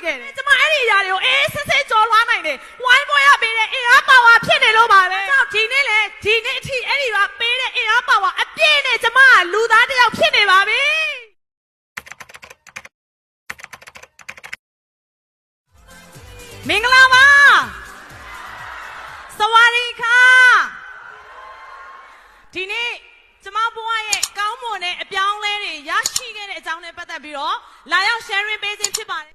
ခဲ့တယ်ကျမအဲ့ဒီအရာတွေကိုအေးစစ်စစ်ကြော်လွှားနိုင်တယ်ဝိုင်းပွဲရပေးတဲ့အင်အားပါဝါဖြစ်နေလို့ပါပဲအဲ့တော့ဒီနေ့လေဒီနေ့အထိအဲ့ဒီကပေးတဲ့အင်အားပါဝါအပြည့်နဲ့ကျမကလူသားတစ်ယောက်ဖြစ်နေပါပြီမင်္ဂလာပါสวัสดีค่ะဒီနေ့ကျမဘွားရဲ့ကောင်းမွန်တဲ့အပြောင်းလဲတွေရရှိခဲ့တဲ့အကြောင်းနဲ့ပတ်သက်ပြီးတော့လာရောက် sharing ပေးခြင်းဖြစ်ပါတယ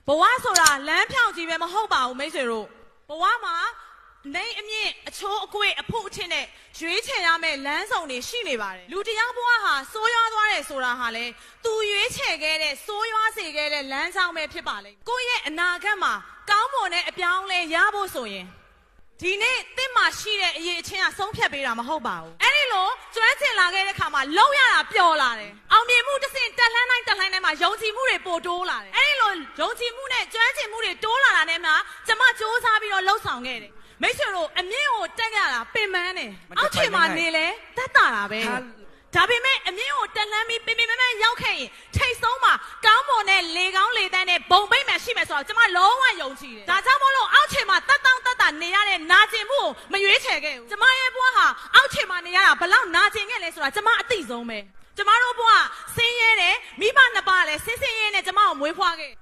်ဘဝဆိုတာလမ်းဖြောင့်ကြီးပဲမဟုတ်ပါဘူးမိတ်ဆွေတို့ဘဝမှာနေအမြင့်အချိုးအကွေ့အဖို့အထင်းနဲ့ရွေးချယ်ရမယ့်လမ်းဆောင်တွေရှိနေပါတယ်လူတစ်ယောက်ဘဝဟာစိုးရွားသွားတယ်ဆိုတာဟာလေသူရွေးချယ်ခဲ့တဲ့စိုးရွားစေခဲ့တဲ့လမ်းဆောင်ပဲဖြစ်ပါလေကိုယ့်ရဲ့အနာဂတ်မှာကောင်းမွန်တဲ့အပြောင်းလဲရဖို့ဆိုရင်ဒီနေ့တင့်မှာရှိတဲ့အရေးအချင်းကဆုံးဖြတ်ပေးတာမဟုတ်ပါဘူးအဲ့ဒီလိုကျွမ်းကျင်လာခဲ့တဲ့ခါမှာလုံးရတာပျော်လာတယ်အောင်မြင်မှုတစ်စင်တက်လှမ်းတိုင်းမှာယုံကြည်မှုတွေပိုတိုးလာတယ်အဲ့ဒီလိုယုံကြည်မှုနဲ့ကျွမ်းကျင်မှုတွေတိုးလာတာနဲ့မှကျမစ조사ပြီးတော့လှုပ်ဆောင်ခဲ့တယ်မိတ်ဆွေတို့အမြင့်ကိုတက်ရတာပင်ပန်းတယ်အောက်ခြေမှာနေလဲတက်တာပဲဒါပေမဲ့အမြင့်ကိုတက်လှမ်းပြီးပင်မရောက်ခဲ့ရင်ထိတ်ဆုံးမှာကောင်းမွန်တဲ့လေကောင်းလေတန်းနဲ့ဘုံပိတ်မှရှိမယ်ဆိုတော့ကျမလုံးဝယုံကြည်တယ်ဒါကြောင့်မို့လို့အောက်ခြေမှာတက်တာနေရတဲ့နာကျင်မှုကိုမရွေးချယ်ခဲ့ဘူးကျမရဲ့ဘဝဟာအောက်ခြေမှာနေရတာဘလောက်နာကျင်ခဲ့လဲဆိုတာကျမအသိဆုံးပဲကျမတို့ဘဝဆင်းရဲတယ်မိဘနှစ်ပါးလည်းဆင်းရဲနဲ့ကျမကိုမွေးဖွားခဲ့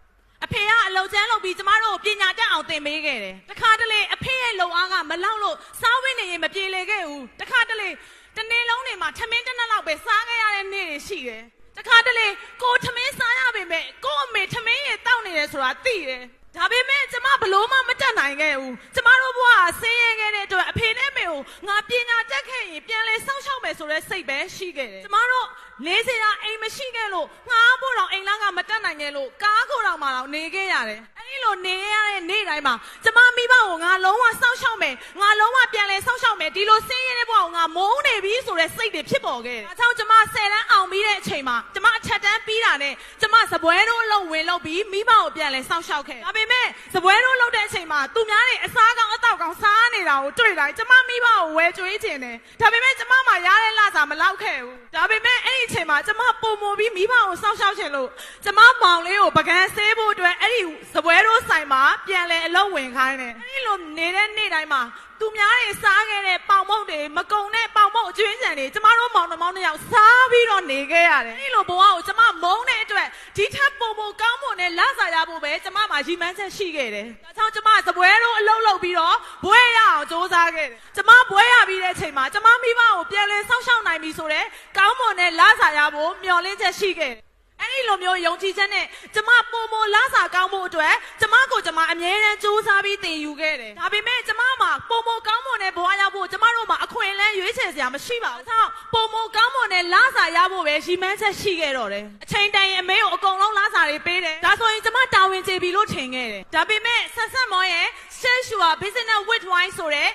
အဖေကအလုပ်ကျန်းလုပ်ပြီးကျမတို့ကိုပညာတတ်အောင်သင်ပေးခဲ့တယ်တခါတလေအဖေရဲ့လုံအားကမလောက်လို့စားဝတ်နေရင်မပြေလည်ခဲ့ဘူးတခါတလေတနေ့လုံးနေမှာထမင်းတစ်နက်လောက်ပဲစားခဲ့ရတဲ့နေ့တွေရှိတယ်တခါတလေကိုထမင်းစားရပေမဲ့ကိုအမေထမင်းရေတောက်နေတယ်ဆိုတာသိတယ်ဒါပေမဲ့ကျမဘလို့မှမတတ်နိုင်ခဲ့ဘူးကျမတို့ဘဝဆင်းရဲခဲ့တဲ့အတွက်အဖေနဲ့မေကိုငါပညာတတ်ခဲ့ရင်ပြန်လဲစောင့်ရှောက်မယ်ဆိုတဲ့စိတ်ပဲရှိခဲ့တယ်ကျမတို့နေစရာအိမ်မရှိခဲ့လို့ငါဖို့တော့အိမ်လားကမတတ်နိုင်ခဲ့လို့ကားကိုတော့မှတော့နေခဲ့ရတယ်အဲဒီလိုနေရတဲ့နေ့တိုင်းမှာကျမမိဘကိုငါလုံးဝစောင့်ရှောက်မယ်ငါလုံးဝပြန်လဲစောင့်ရှောက်မယ်ဒီလိုဆင်းရဲတဲ့ဘဝကိုငါမုန်းနေပြီဆိုတဲ့စိတ်တွေဖြစ်ပေါ်ခဲ့တယ်ဒါကြောင့်ကျမ10တန်းအောင်ပြီးတဲ့အချိန်မှာကျမအထက်တန်းပြီးတာနဲ့ကျမစပွဲတို့အလုံးဝင်လုပ်ပြီးမိဘကိုပြန်လဲစောင့်ရှောက်ခဲ့ဒါပေမဲ့စပွဲတို့လုပ်တဲ့အချိန်မှာသူများတွေအစားကောင်းအတောက်ကောင်းစားနေတာကိုတွေ့တိုင်းကျမမိဘကိုဝယ်ကြွေးချင်တယ်ဒါပေမဲ့ကျမမှရတဲ့လစာမလောက်ခဲ့ဘူးဒါပေမဲ့အဲ့ဒီအချိန်မှာကျမပုံမပြီးမိဘကိုစောင့်ရှောက်ချင်လို့ကျမမောင်လေးကိုပကံဆေးဖို့အတွက်အဲ့ဒီစပွဲတို့ဆိုင်မှာပြန်လဲအလုပ်ဝင်ခိုင်းတယ်အဲ့ဒီလိုနေတဲ့နေ့တိုင်းမှာသူများတွေစားခဲ့တဲ့ပေါင်မုတ်တွေမကုံတဲ့ပေါင်မုတ်အကျွင်းချံတွေကျမတို့မောင်နှမောင်နှစ်ယောက်စားပြီးတော့နေခဲ့ရတယ်အဲ့ဒီလိုဘဝကိုကျမမုန်းတဲ့အတွက်ဒီထက်ပုံကောင်းမွန်တဲ့လစာရဖို့ပဲကျမမှာရည်မှန်းချက်ရှိခဲ့တယ်ဒါကြောင့်ကျမစပွဲတို့အလုပ်လုပ်ပြီးတော့ဘွဲရအောင်စ조사ခဲ့တယ်ကျမဘွဲရပြီးတဲ့အချိန်မှာကျမမိဘကိုပြန်လဲစောင့်ရှောက်နိုင်ပြီဆိုတော့ကောင်းမွန်တဲ့လစာရဖို့မျှော်လင့်ချက်ရှိခဲ့တယ်အဲ့ဒီလိုမျိုးယုံကြည်ချက်နဲ့ကျမပုံလစာကောင်းဖို့အတွက်ကျမကိုကျမအမြဲတမ်းစူးစမ်းပြီးသင်ယူခဲ့တယ်ဒါပေမဲ့ကျမမှာပုံကောင်းမွန်တဲ့ဘဝရဖို့ကျမတို့မှာအခွင့်အလမ်းရွေးချယ်စရာမရှိပါဘူး။ပုံကောင်းမွန်တဲ့လစာရဖို့ပဲရည်မှန်းချက်ရှိခဲ့တော့တယ်။အချိန်တိုင်းအမေကိုအကုန်လုံးလစာတွေပေးတယ်။ဒါဆိုရင်ကျမတာဝန်ကျေပြီလို့ထင်ခဲ့တယ်။ဒါပေမဲ့ဆက်မောရဲ့ Share Business with Wine ဆိုတဲ့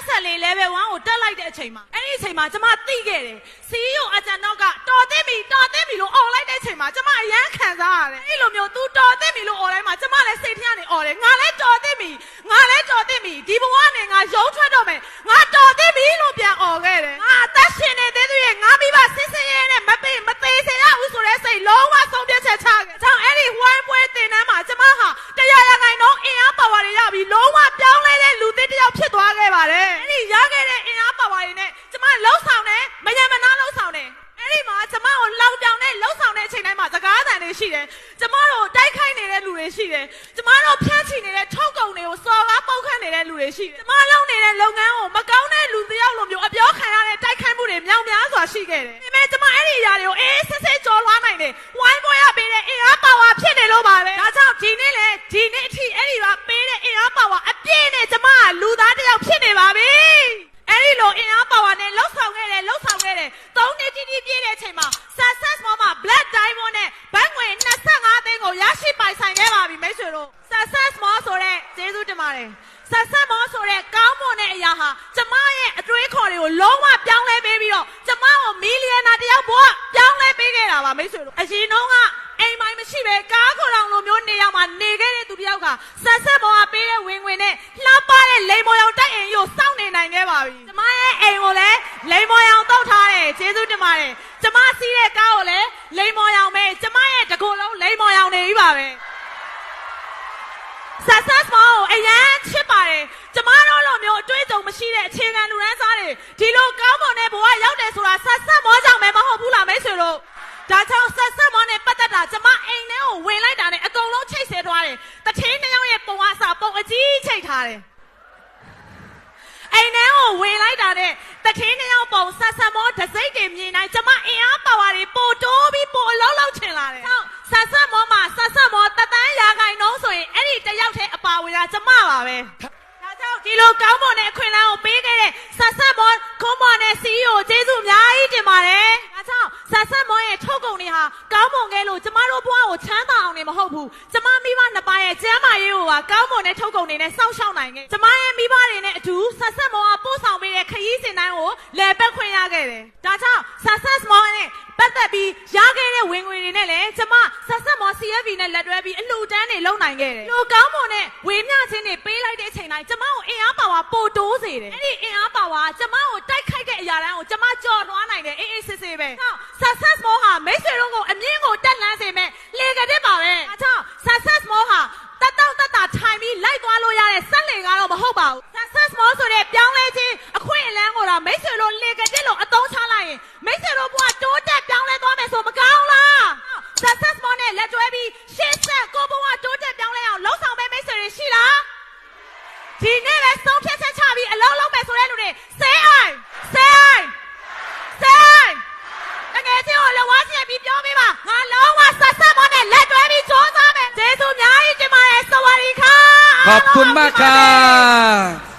SLA level 1ကိုတက်လိုက်တဲ့အချိန်မှာအဲ့ဒီအချိန်မှာကျမသိခဲ့တယ် CEO အကြံတော့ကတော်သိပြီလို့អော်လိုက်တဲ့အချိန်မှာကျမအရန်ခံစားရတယ်အဲ့လိုမျိုး तू တော်သိပြီလို့អော်လိုက်မှာကျမလည်းစိတ်ထဲကနေអော်တယ်ငါလည်းတော်သိပြီဒီဘဝနဲ့ငါရုံးထွက်တော့မယ်ငါတော်သိပြီလို့ပြန်អော်ခဲ့တယ်ငါအသက်ရှင်နေသေးသေးရဲ့ငါမိဘဆင်းရဲနဲ့မသေးစေရဘူးဆိုတဲ့စိတ်လုံးဝဆုံးဖြတ်ချက်ချခဲ့ကြောင့်အဲ့ဒီဝိုင်းပွဲတင်တန်းမှာကျမဟာတရားရခိုင်တော့အင်အားပါဝါတွေရပြီးလုံးဝပြောင်းလဲတဲ့လူသစ်တစ်ယောက်ဖြစ်သွားခဲ့ပါတယ်အဲ့ဒီရခဲ့တဲ့အင်အားပါဝါတွေနဲ့ကျမလှုပ်ဆောင်တယ်မယံမနာလှုပ်ဆောင်တယ်အဲ့ဒီမှာကျမကိုလောင်ပြောင်နဲ့လှုပ်ဆောင်တဲ့အချိန်တိုင်းမှာစကားသံတွေရှိတယ်ကျမတို့တိုက်ခိုက်နေတဲ့လူတွေရှိတယ်ကျမတို့ဖျက်ချီနေတဲ့ထုတ်ကုန်တွေကိုစော်ကားပုတ်ခတ်နေတဲ့လူတွေရှိတယ်ကျမလုပ်နေတဲ့လုပ်ငန်းကိုမကောင်းတဲ့လူတစ်ယောက်လိုမျိုးအပြောခံရတဲ့တိုက်ခိုက်မှုတွေမြောက်များစွာရှိခဲ့တယ်ဒါပေမဲ့ကျမအဲ့ဒီအရာတွေကိုအေးစစ်စစ်ကြော်လွှားနိုင်တယ်ဝိုင်းပွဲရပေးတဲ့အင်အားပါဝါဖြစ်နေလို့ပါပဲဒါကြောင့်ဒီနေ့အထိအဲ့ဒီကပေးတဲ့အင်အားပါဝါအပြည့်နဲ့ကျမကလူသားတစ်ယောက်ဖြစ်နေပါပြီအဲ့ဒီလိုအင်အားပါဝါနဲ့လှုပ်ဆောင်ခဲ့တယ်3နှစ်တိတိပြည့်တဲ့အချိန်မှာ Success Mall မှာ Black Diamond နဲ့ဘတ်ငွေ25သိန်းကိုရရှိပိုင်ဆိုင်ခဲ့ပါပြီမိတ်ဆွေတို့ Success Mall ဆိုတဲ့ကျေးဇူးတင်ပါတယ် Success Mall ဆိုတဲ့ကောင်းမွန်တဲ့အရာဟာကျမရဲ့အတွေးခေါ်တွေကိုလုံးဝပြောင်းလဲပေးပြီးတော့ကျမကိုမီလီယံနာတစ်ယောက်ဘဝပြောင်းလဲပေးခဲ့တာပါမိတ်ဆွေတို့အရင်တုန်းကအိမ်မိုင်းမရှိပဲကားကိုယ်တော်လိုမျိုးနေရောက်မှာနေခဲ့တဲ့သူတစ်ယောက်ကဆက်ဆက်ပေါ်ကပေးတဲ့ဝင်ငွေနဲ့လှပတဲ့လိမ်မော်ရောင်တိုက်အိမ်ကိုစောင့်နေနိုင်ခဲ့ပါပြီကျမရဲ့အိမ်ကိုလည်းလိမ်မော်ရောင်တောက်ထားတယ်ကျေးဇူးတင်ပါတယ်ကျမစီးတဲ့ကားကိုလည်းလိမ်မော်ရောင်ပဲကျမရဲ့တကူလုံးလိမ်မော်ရောင်နေပြီပါပဲ ပါတယ်ကျမတို့လိုမျိုးအတွေ့အကြုံမရှိတဲ့အခြေခံလူရန်စားတွေဒီလိုကောင်းမွန်တဲ့ဘဝရောက်တယ်ဆိုတာဆက်ဆက်မောကြောင့်ပဲမဟုတ်ဘူးလားမိတ်ဆွေတို့ဒါကြောင့်ဆက်ဆက်မောနဲ့ပတ်သက်တာကျမအိမ်ထဲကိုဝင်လိုက်တာနဲ့အကုန်လုံးချိတ်ဆဲသွားတယ်တထင်းနှစ်ယောက်ရဲ့ပုံအစားပုံအကြီးချိတ်ထားတယ်အိမ်ထဲကိုဝင်လိုက်တာနဲ့တထင်းနှစ်ယောက်ပုံဆက်ဆက်မောဒစိတ်တွေမြင်တိုင်းကျမအင်အားပါဝါတွေပို့တိုးပြီးပို့အလုံးလုံးချင်လာတယ်ဆက်ဆက်မောမှာဆက်ဆက်မောတတန်းရာခိုင်နှုန်းဆိုရင်အဲ့ဒီတယောက်တည်းအပါဝင်တာကျမပါပဲဒီလိုကောင်းမွန်တဲ့အခွင့်အလမ်းကိုပေးခဲ့တဲ့ဆက်ဆက်မောခွန်မော်နဲ့ CEO ကျေးဇူးအများကြီးတင်ပါတယ်။ဒါကြောင့်ဆက်ဆက်မောရဲ့ထုတ်ကုန်တွေဟာကောင်းမွန်ခဲ့လို့ကျမတို့ဘဝကိုချမ်းသာအောင်နေမဟုတ်ဘူး။ကျမမိဘနှစ်ပါးရဲ့ကျမ်းမာရေးကိုပါကောင်းမွန်တဲ့ထုတ်ကုန်တွေနဲ့စောင့်ရှောက်နိုင်ခဲ့။ကျမရဲ့မိဘတွေနဲ့အတူဆက်ဆက်မောကပို့ဆောင်ပေးတဲ့ခရီးစဉ်တိုင်းကိုလည်ပတ်ခွင့်ရခဲ့တယ်။ဒါကြောင့်ဆက်ဆက်မောနဲ့ပတ်သက်ပြီးရခဲ့တဲ့ဝင်ငွေတွေနဲ့လည်းကျမဆက်ဆက်မော CFB နဲ့လက်တွဲပြီးအလှူဒန်းတွေလုပ်နိုင်ခဲ့တယ်။လူကောင်းမွန်တဲ့ဝေမျှခြင်းတွေပေးလိုက်တဲ့အချိန်တိုင်းကျမကိုအင်အားပါဝါပို့တိုးစေတယ်။အဲ့ဒီအင်အားပါဝါကျမကိုတိုက်ခိုက်တဲ့အရာတိုင်းကိုကျမကြော်လွှားနိုင်တယ်အေးအေးဆေးဆေးပဲ။Success More ဟာမိတ်ဆွေတို့ကိုအမြင့်ကိုတက်လှမ်းစေမဲ့လေကတဲ့ပါပဲ။ဒါကြောင့် Success More ဟာတက်တာထိုင်ပြီးလိုက်သွားလို့ရတဲ့စက်လေကားတော့မဟုတ်ပါဘူး။ Success More ဆိုတဲ့ပြောင်းလဲခြင်းအခွင့်အလမ်းကိုတော့မိတ်ဆွေတို့လေကတဲ့လို့အသုံးချလိုက်ရင်မိတ်ဆွေတို့ဘဝတိုးတက်ပြောင်းလဲသွားမယ်ဆိုမကောင်းလား။ Success More နဲ့လက်တွဲပြီးရှေ့ဆက်ကိုဘဝတိုးတက်ပြောင်းလဲအောင်လှုပ်ဆောင်ပေးမိတ်ဆွေတွေရှိလား။ဒီနေ့ပဲဆုံးဖြတ်ချက်ချပြီးအလုံးလုံးမယ်ဆိုတဲ့လူတွေဆဲအိုင်တကယ်ချင်းကိုလဝါချင်ပြီးပြောပေးပါငါလုံးဝဆက်ဆက်မောနဲ့လက်တွဲပြီးစ조사မယ်ကျေးဇူးအများကြီးတင်ပါတယ်စဝါဒီခါขอบคุณมากครับ